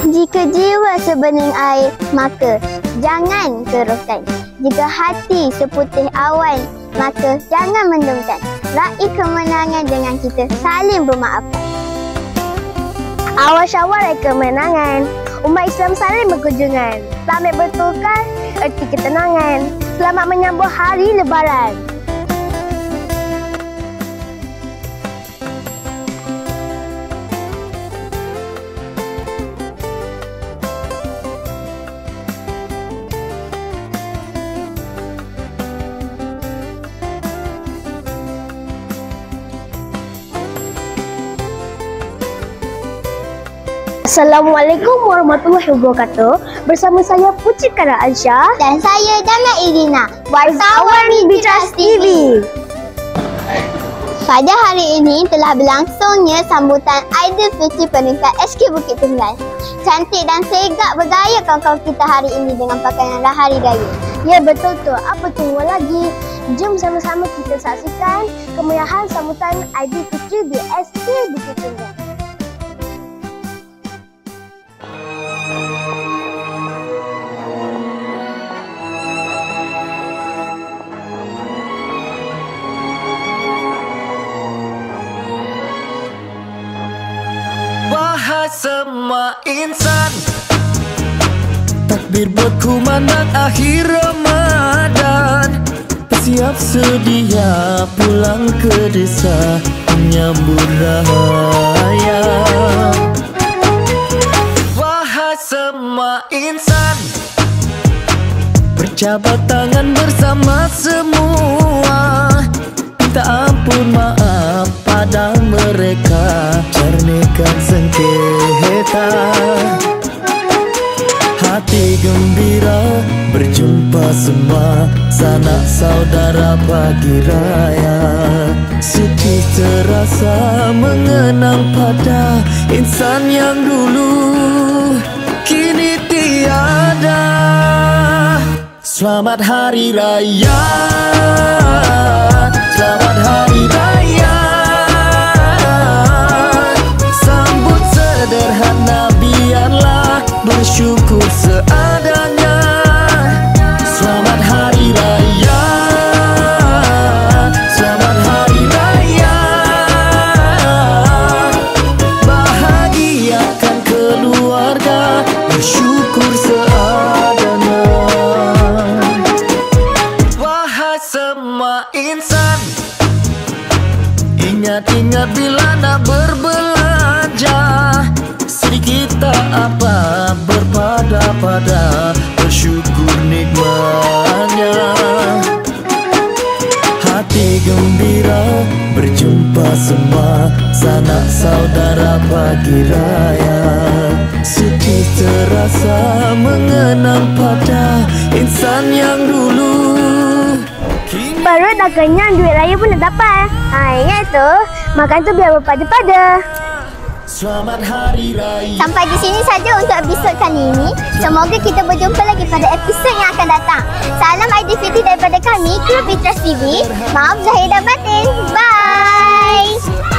Jika jiwa sebening air, maka jangan keruhkan. Jika hati seputih awan, maka jangan mendungkan. Raih kemenangan dengan kita saling bermaafkan. Awal Syawal raih kemenangan, umat Islam saling berkunjungan. Selamat bertukar erti ketenangan. Selamat menyambut hari Lebaran. Assalamualaikum warahmatullahi wabarakatuh. Bersama saya Putri Kara Aisyah Dan saya Dana Irina, wartawan Mimpi Trust TV. Pada hari ini telah berlangsungnya sambutan Aidilfitri peringkat SK Bukit Tunggal. Cantik dan segak bergaya kawan-kawan kita hari ini dengan pakaian hari raya. Ya betul tu. Apa tunggu lagi? Jom sama-sama kita saksikan kemeriahan sambutan Aidilfitri di SK Bukit Tunggal. Wahai semua insan, takbir buat kumandang akhir Ramadan. Siap sedia pulang ke desa menyambut raya. Wahai semua insan, berjabat tangan bersama semua, minta ampun maaf pada mereka, jernihkan sengketa. Hati gembira berjumpa semua, sanak saudara pagi raya. Sedih terasa mengenang pada insan yang dulu kini tiada. Selamat Hari Raya, selamat Hari Raya. Sambut sederhana, biarlah bersyukur seadanya. Selamat Hari Raya, selamat Hari Raya. Bahagiakan keluarga, bersyukur seadanya. Wahai semua insan, ingat-ingat bila nak berbelanja, sedikit tak apa berpada-pada, bersyukur nikmatnya. Hati gembira berjumpa semua, sanak saudara pagi raya. Sedih terasa mengenang pada insan yang dulu. Perut dah kenyang, duit raya pun dah dapat. Ingat tu, makan tu biar berpada-pada. Selamat Hari Raya. Sampai di sini saja untuk episod kali ini. Semoga kita berjumpa lagi pada episod yang akan datang. Salam Aidilfitri daripada kami, kru Mimpi Trust TV. Maaf zahir dan batin. Bye.